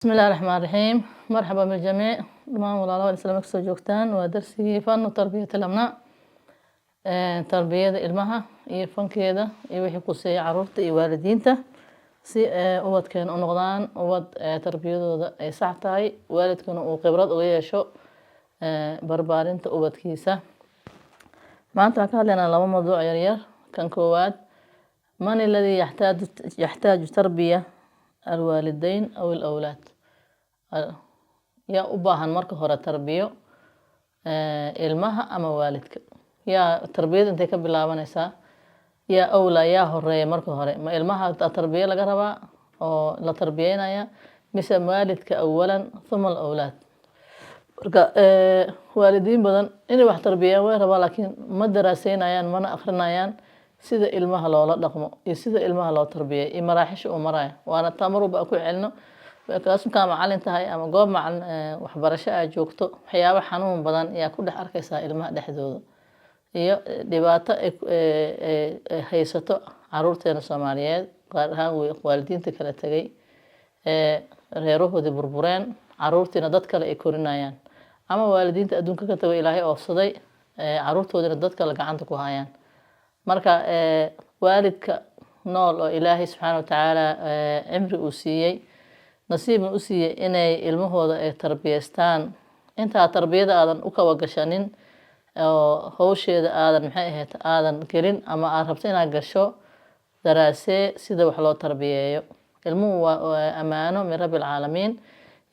بسم الله الرحمن الرحيم. مرحبا بالجميع. دمان walaalaha islaamka soo joogtaan waa darsigii fan tarbiyada lamna tarbiyada ilmaha iyo fankeeda iyo wixii ku seeyay caruurta iyo waalidiinta si ubadkeen u noqdaan ubad tarbiyadooda ay sax tahay waalidkuna uu khibrad u yeesho barbaarinta ubadkiisa. maanta waxaan ka hadlaynaa laba mawduuc yar yar. kan koowaad man alladhi yaxtaaju tarbiya الوالدين أو الأولاد يا أباهن مركه هرا تربية ilmaha ama waalidka yaa tarbiyada intay ka bilaabanaysaa yaa awla yaa horeeya marka hore ma ilmaha tarbiya laga rabaa oo la tarbiyeynaya mise waalidka awalan thumma alawlaad marka waalidiin badan inay wax tarbiyaan way rabaa laakiin ma daraaseynayaan mana akhrinayaan sida ilmaha loola dhaqmo iyo sida ilmaha loo tarbiyay iyo maraaxisha uu marayo waana tamaruba ku celino kaasumka macallin tahay ama goob macallin waxbarasho ay joogto waxyaabo xanuun badan ayaa ku dhex arkaysaa ilmaha dhexdooda iyo dhibaato ay haysato caruurteena Soomaaliyeed qaar ahaan waalidiinta kala tagay reerahoodii burbureen caruurtiina dad kale ay korinayaan ama waalidiinta adduunka ka tagay Ilaahay oofsaday caruurtoodina dad kale gacanta ku hayaan marka waalidka nool oo Ilaahay subhanahu wa ta'ala cimri uu siiyay nasiib u siiyay inay ilmahooda ay tarbiyeystaan inta tarbiyada aadan u kawa gashanin oo hawsheeda aadan maxay ahayd aadan gelin ama aad rabto inaad gasho daraasee sida wax loo tarbiyeeyo ilmuhu waa amaano min rabbil caalamiin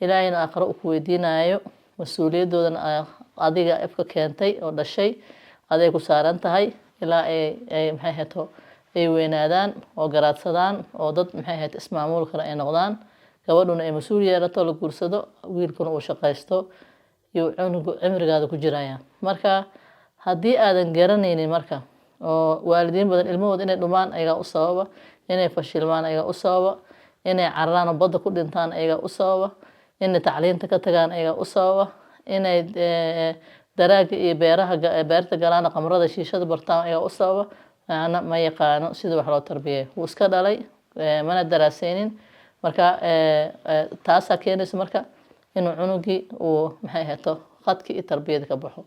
Ilaahayna aqra u ku weydiinayo mas'uuliyadoodan adiga afka keentay oo dhashay aday ku saaran tahay ilaa ay maxay ahayd ay weynaadaan oo garaadsadaan oo dad maxay ahayd ismaamul kale ay noqdaan gabadhuna ay mas'uul yeelato la guursado wiilkuna uu shaqaysto iyo cimrigaada ku jiraya marka haddii aadan garanaynin marka oo waalidiin badan ilmahooda inay dhumaan ayaga u sababa inay fashilmaan ayaga u sababa inay carraan oo badda ku dhintaan ayaga u sababa inay tacliinta ka tagaan ayaga u sababa inay daraaga iyo beerta galaan qamrada shiishada bartaan ayaga u sababa ana ma yaqaano sida wax loo tarbiyeeyo wuu iska dhalay mana daraasaynin marka taas keenaysa marka inuu cunugii uu maxay ahaato qadki iyo tarbiyada ka baxo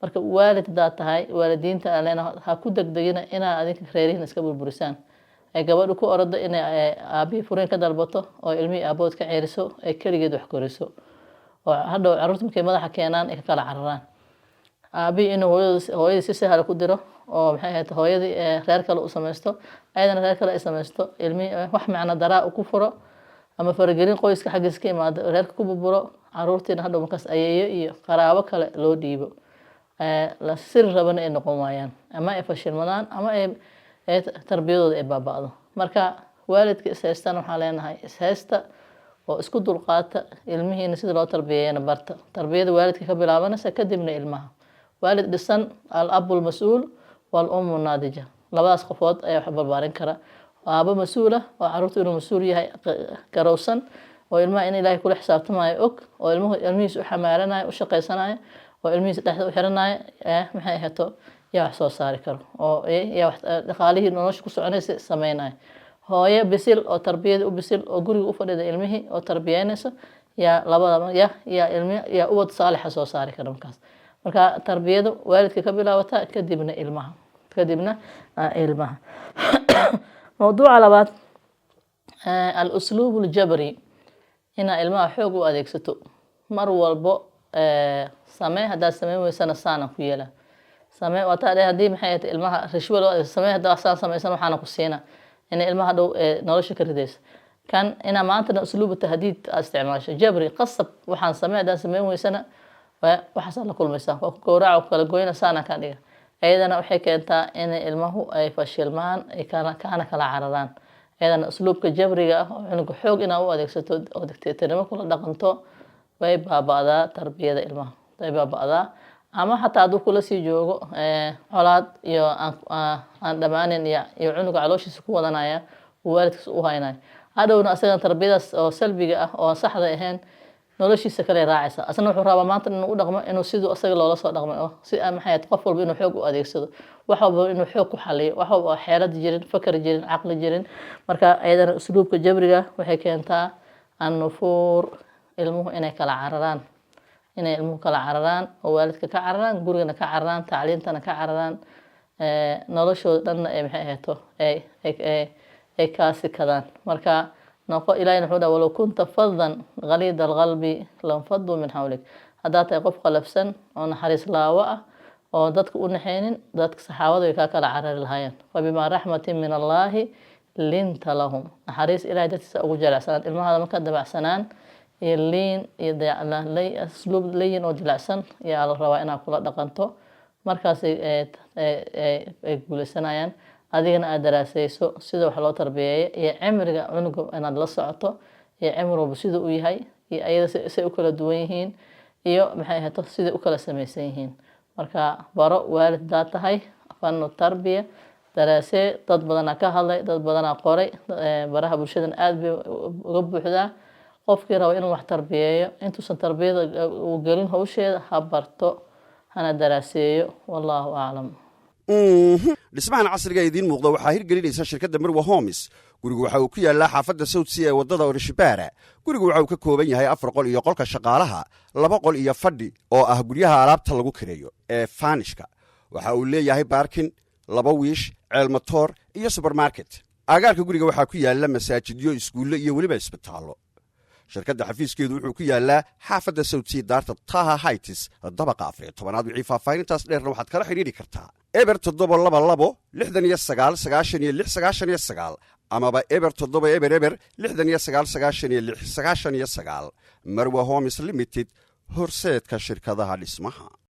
marka waalid daa tahay waalidiinta aleena ha ku degdegina inaa adinka reerihiin iska burburisaan ay gabadhu ku orado inay aabi fureen ka dalbato oo ilmihii aabood ka ceeriso ay kaligeed wax koriso oo hadhow carruurta markay madaxa keenaan ay kala cararaan aabi inuu hooyadii si sahal ku diro oo maxay ahayd hooyadii reer kale u samaysto ayadana reer kale ay samaysto ilmihii wax macna daraa ku furo ama faragelin qoyska xagiis ka imaado reerka ku burburo caruurtiina hadhow markaas ayeeyo iyo qaraabo kale loo dhiibo la sir rabana ay noqon waayaan ama ay fashilmadaan ama ay tarbiyadooda ay baaba'do marka waalidka is haystaan waxaan leenahay is haysta oo isku dulqaata ilmihiina sida loo tarbiyeeyana barta tarbiyada waalidka ka bilaabanaysa kadibna ilmaha waalid dhisan al-abul mas'uul wal ummu naadija labadaas qofood ayaa wax barbaarin kara aaba mas'uula oo caruurtu inuu mas'uul yahay garowsan oo ilmaha in Ilaahay kula xisaabtamayo og oo ilmihiisa u xamaalanayo u shaqeysanayo oo ilmihiisa dhexda u xiranayo maxay ahaato yaa wax soo saari karo oo yaa wax dhaqaalihii nolosha ku soconaysa sameeynayo hooyo bisil oo tarbiyada u bisil oo guriga u fadhida ilmihii oo tarbiyeynaysa yaa labadaba yaa ilmihi yaa ubad saalix soo saari kara marka tarbiyada waalidka ka bilaabata kadibna ilmaha موضوع labaad الأسلوب الجبري ina ilmaha xoog u adeegsato mar walbo samee hadaa samee weysana saana ku yeela samee wata hadii maxay ahayd ilmaha rishwa loo samee hadaa samaysan waxaana ku siina in ilmaha dhow nolosha ka ridaysa kan ina maanta usluub tahdiid isticmaasho jabri qasab waxaan samee hadaa samee weysana waxaas la kulmaysaa waa ku gowrac kala goyna saana ka dhiga ayadana waxay keentaa in ilmahu ay fashilmaan ay kala cararaan ayadana usluubka jabriga ah oo cunuga xoog ina u adeegsato oo dictatornimo kula dhaqanto way baaba'daa tarbiyada ilmaha way baaba'daa ama hataa haduu kula sii joogo colaad iyo aan dhamaanin iyo cunuga calooshiisa ku wadanaya waalidkiisa u haynayo hadhowna asaga tarbiyadaas oo salbiga ah oo saxda ahayn noloshiisa kale raacaysa asna wuxuu rabaa maanta inuu u dhaqmo inuu sidoo asaga loola soo dhaqmo oo si maxay qof walba inuu xoog u adeegsado wax walba inuu xoog ku xaliyo wax walba xeelad jirin fakar jirin aqli jirin marka ayadana usluubka jabriga waxay keentaa النفور ilmuhu inay kala cararaan inay ilmuhu kala cararaan oo waalidka ka cararaan gurigana ka cararaan tacliintana ka cararaan noloshooda dhanna ay maxay ahaato ay kaasi kadaan marka noqo ilaahayna wuxuu dhahay walow kunta faddan ghaliida alqalbi lanfaddu min hawlik haddaad tahay qof qalafsan oo naxariis laawo ah oo dadka u naxaynin dadka saxaabada way ka kala carari lahaayeen fabimaa raxmatin min allaahi linta lahum naxariis ilaahay dadkiisa ugu jelecsanaan ilmahada marka dabacsanaan iyo liin iyo asluub layin oo jilicsan ayaa la rabaa inaad kula dhaqanto markaas ay guulaysanayaan adigana aad daraasayso sida wax loo tarbiyeeyo iyo cimriga cunuga inaad la socoto iyo cimrigu sida uu yahay iyo ayada say u kala duwan yihiin iyo maxay ahaato sida u kala samaysan yihiin marka baro waalid daa tahay fanu tarbiya daraasee dad badanaa ka hadlay dad badanaa qoray baraha bulshadan aad bay uga buuxdaa qofkii raba inuu wax tarbiyeeyo intuusan tarbiyada uu gelin hawsheeda ha barto hana daraaseeyo wallahu aclam dhismahan casriga idiin muuqda waxaa hirgelinaysa shirkadda Marwa Homes gurigu waxa uu ku yaalaa xaafadda Southsea ee wadada Orishibara gurigu waxa uu ka kooban yahay 4 qol iyo qolka shaqaalaha 2 qol iyo fadhi oo ah guryaha alaabta lagu kireeyo ee faanishka waxa uu leeyahay parking 2 wiish ceel matoor iyo supermarket agaarka guriga waxa ku yaala masaajidyo iskuulo iyo waliba isbitaallo shirkadda xafiiskeedu wuxuu ku yaalaa xaafadda Southsea daarta Taha Heights dabaqa 14aad wixii faahfaahintaas dheerna waxaad kala xiriiri kartaa eber 722 69 amaba eber 7 eber 69 Marwa Homes Limited horseedka shirkadaha dhismaha